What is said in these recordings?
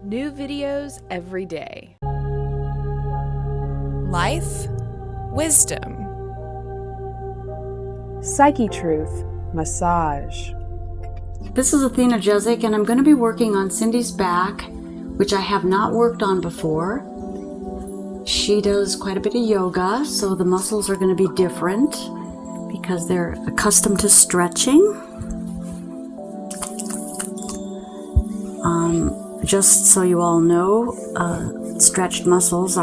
New videos every day. Life, wisdom. Psyche Truth Massage. This is Athena Jezik, and I'm going to be working on Cindy's back, which I have not worked on before. She does quite a bit of yoga, so the muscles are going to be different because they're accustomed to stretching. Just so you all know, stretched muscles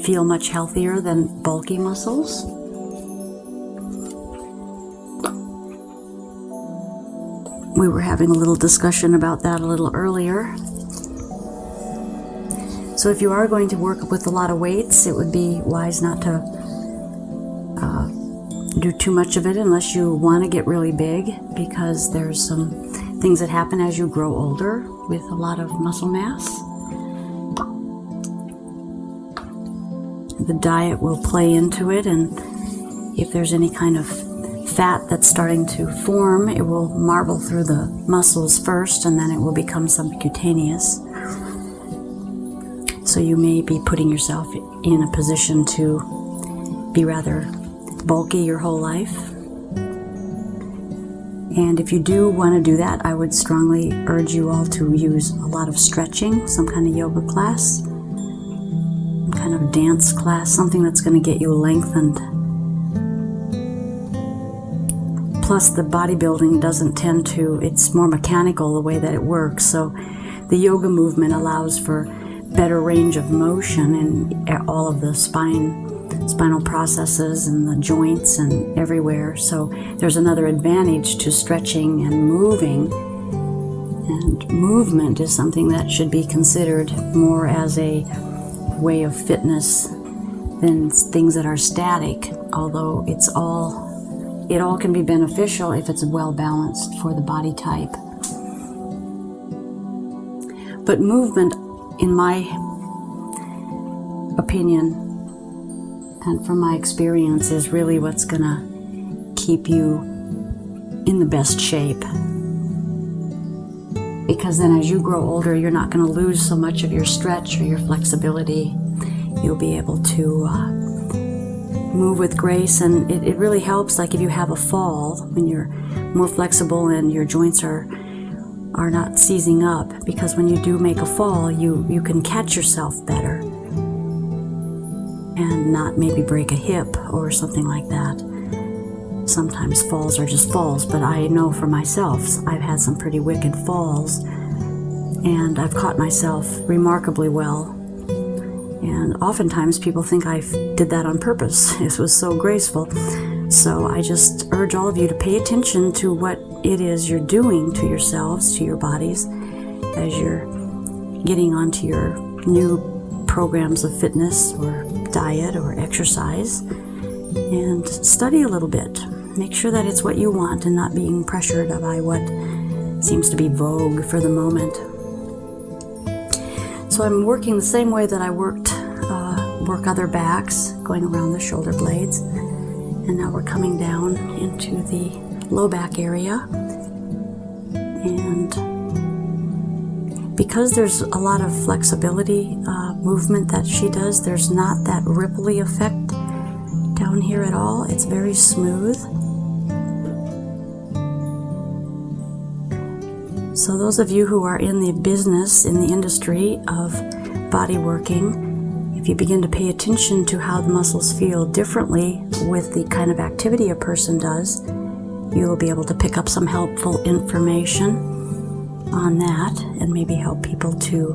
feel much healthier than bulky muscles. We were having a little discussion about that a little earlier. So if you are going to work with a lot of weights, it would be wise not to do too much of it unless you want to get really big, because there's some things that happen as you grow older with a lot of muscle mass. The diet will play into it, and if there's any kind of fat that's starting to form, it will marble through the muscles first, and then it will become subcutaneous. So you may be putting yourself in a position to be rather bulky your whole life. And if you do want to do that, I would strongly urge you all to use a lot of stretching, some kind of yoga class, some kind of dance class, something that's going to get you lengthened. Plus, the bodybuilding doesn't tend to, it's more mechanical the way that it works. So the yoga movement allows for better range of motion in all of the spinal processes and the joints and everywhere. So there's another advantage to stretching and moving. And movement is something that should be considered more as a way of fitness than things that are static, although it all can be beneficial if it's well balanced for the body type. But movement, in my opinion, and from my experience, is really what's going to keep you in the best shape. Because then as you grow older, you're not going to lose so much of your stretch or your flexibility. You'll be able to move with grace, and it really helps, like if you have a fall, when you're more flexible and your joints are not seizing up, because when you do make a fall, you can catch yourself better and not maybe break a hip or something like that. Sometimes falls are just falls, but I know for myself, I've had some pretty wicked falls, and I've caught myself remarkably well. And oftentimes people think I did that on purpose. It was so graceful. So I just urge all of you to pay attention to what it is you're doing to yourselves, to your bodies, as you're getting onto your new programs of fitness or diet or exercise. And study a little bit. Make sure that it's what you want and not being pressured by what seems to be vogue for the moment. So I'm working the same way that I work other backs, going around the shoulder blades. And now we're coming down into the low back area. And because there's a lot of flexibility movement that she does, there's not that ripply effect down here at all. It's very smooth. So those of you who are in the business, in the industry of body working, if you begin to pay attention to how the muscles feel differently with the kind of activity a person does, you will be able to pick up some helpful information on that and maybe help people to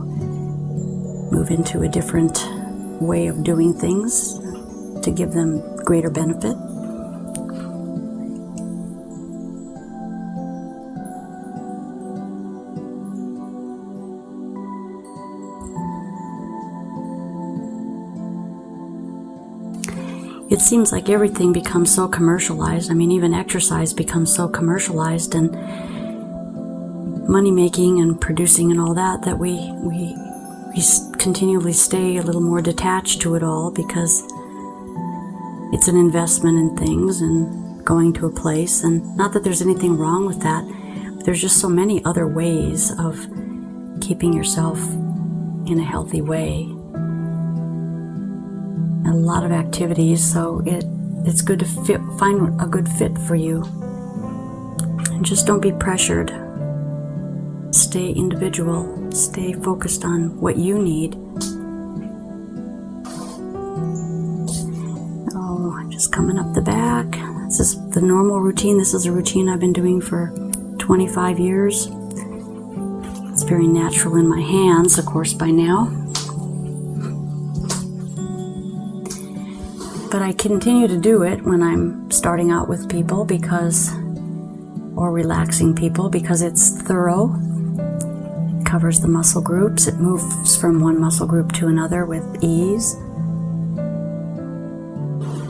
move into a different way of doing things to give them greater benefit. It seems like everything becomes so commercialized. I mean, even exercise becomes so commercialized, and money making and producing and all that we continually stay a little more detached to it all, because it's an investment in things and going to a place. And not that there's anything wrong with that, but there's just so many other ways of keeping yourself in a healthy way. A lot of activities, so it's good to find a good fit for you. And just don't be pressured. Stay individual. Stay focused on what you need. Oh, I'm just coming up the back. This is the normal routine. This is a routine I've been doing for 25 years. It's very natural in my hands, of course, by now. But I continue to do it when I'm starting out with people or relaxing people, because it's thorough. It covers the muscle groups. It moves from one muscle group to another with ease.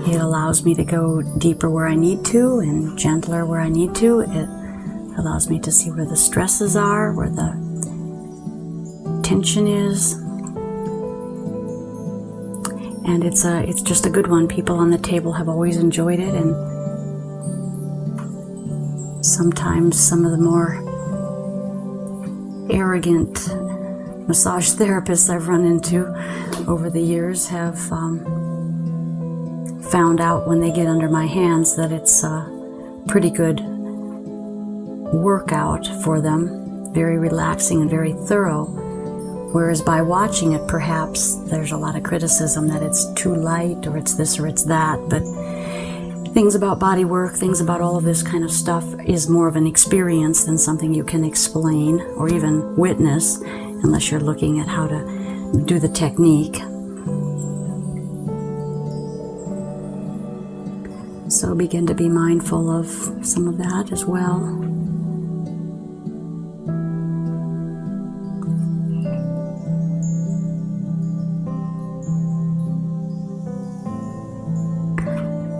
It allows me to go deeper where I need to and gentler where I need to. It allows me to see where the stresses are, where the tension is. And it's just a good one. People on the table have always enjoyed it, and sometimes some of the more arrogant massage therapists I've run into over the years have found out when they get under my hands that it's a pretty good workout for them, very relaxing and very thorough. Whereas by watching it, perhaps there's a lot of criticism that it's too light, or it's this or it's that. But things about body work, things about all of this kind of stuff is more of an experience than something you can explain or even witness, unless you're looking at how to do the technique. So begin to be mindful of some of that as well.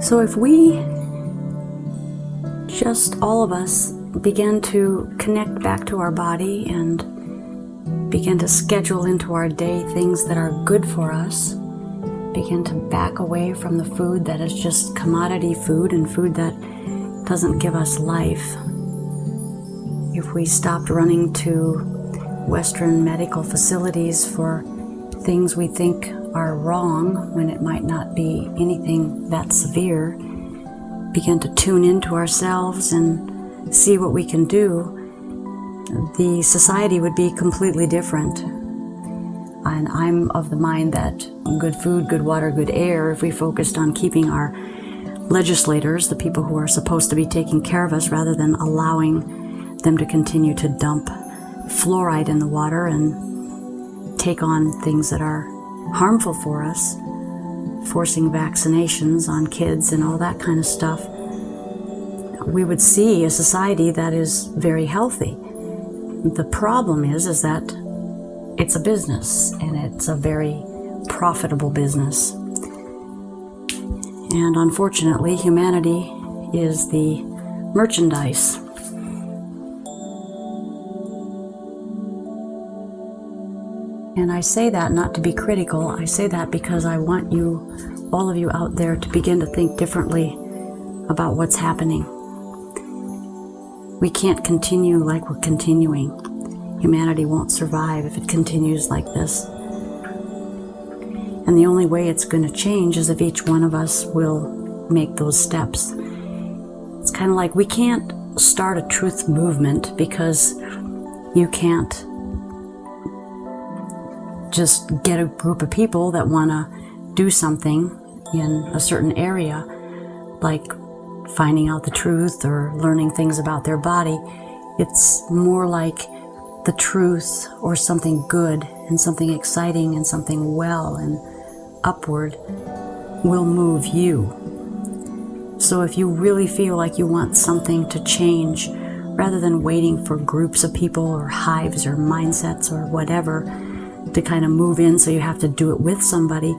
So if we just all of us begin to connect back to our body and begin to schedule into our day things that are good for us, begin to back away from the food that is just commodity food and food that doesn't give us life. If we stopped running to Western medical facilities for things we think are wrong when it might not be anything that severe, begin to tune into ourselves and see what we can do, the society would be completely different. And I'm of the mind that good food, good water, good air, if we focused on keeping our legislators, the people who are supposed to be taking care of us, rather than allowing them to continue to dump fluoride in the water and take on things that are harmful for us, forcing vaccinations on kids and all that kind of stuff, we would see a society that is very healthy. The problem is that it's a business, and it's a very profitable business. And unfortunately, humanity is the merchandise. And I say that not to be critical. I say that because I want you, all of you out there, to begin to think differently about what's happening. We can't continue like we're continuing. Humanity won't survive if it continues like this. And the only way it's going to change is if each one of us will make those steps. It's kind of like we can't start a truth movement because you can't just get a group of people that want to do something in a certain area, like finding out the truth or learning things about their body. It's more like the truth or something good and something exciting and something well and upward will move you. So if you really feel like you want something to change, rather than waiting for groups of people or hives or mindsets or whatever to kind of move in, so you have to do it with somebody,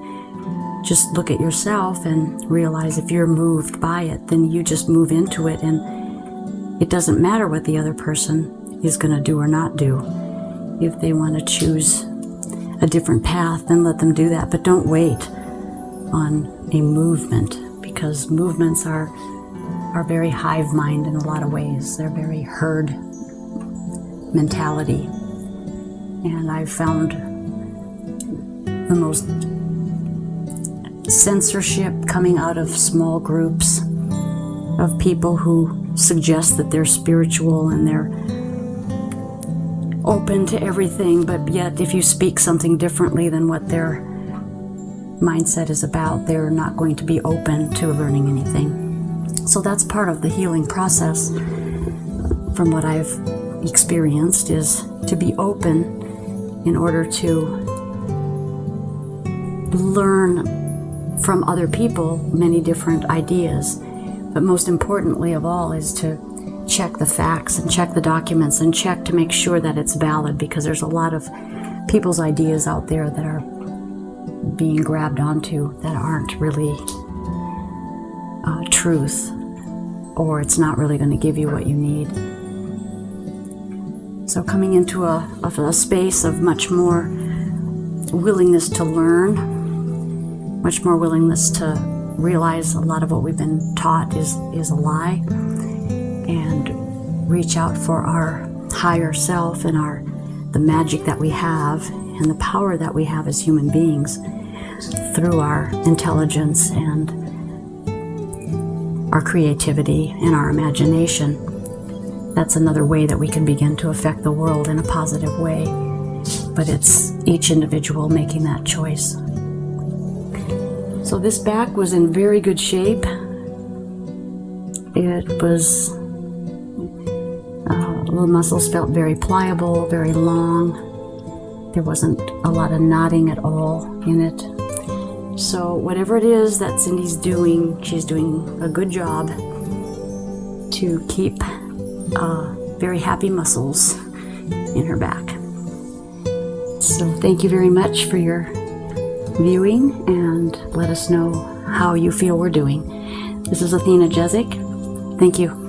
just look at yourself and realize if you're moved by it, then you just move into it, and it doesn't matter what the other person is going to do or not do. If they want to choose a different path, then let them do that, but don't wait on a movement, because movements are very hive mind in a lot of ways. They're very herd mentality. And I've found the most censorship coming out of small groups of people who suggest that they're spiritual and they're open to everything, but yet if you speak something differently than what their mindset is about, they're not going to be open to learning anything. So that's part of the healing process, from what I've experienced, is to be open in order to learn from other people many different ideas. But most importantly of all is to check the facts and check the documents and check to make sure that it's valid, because there's a lot of people's ideas out there that are being grabbed onto that aren't really truth, or it's not really going to give you what you need. So coming into a space of much more willingness to learn, much more willingness to realize a lot of what we've been taught is a lie, and reach out for our higher self and the magic that we have and the power that we have as human beings through our intelligence and our creativity and our imagination. That's another way that we can begin to affect the world in a positive way, but it's each individual making that choice. So this back was in very good shape. It was, the muscles felt very pliable, very long. There wasn't a lot of knotting at all in it. So whatever it is that Cindy's doing, she's doing a good job to keep very happy muscles in her back. So thank you very much for your viewing, and let us know how you feel we're doing. This is Athena Jezik. Thank you.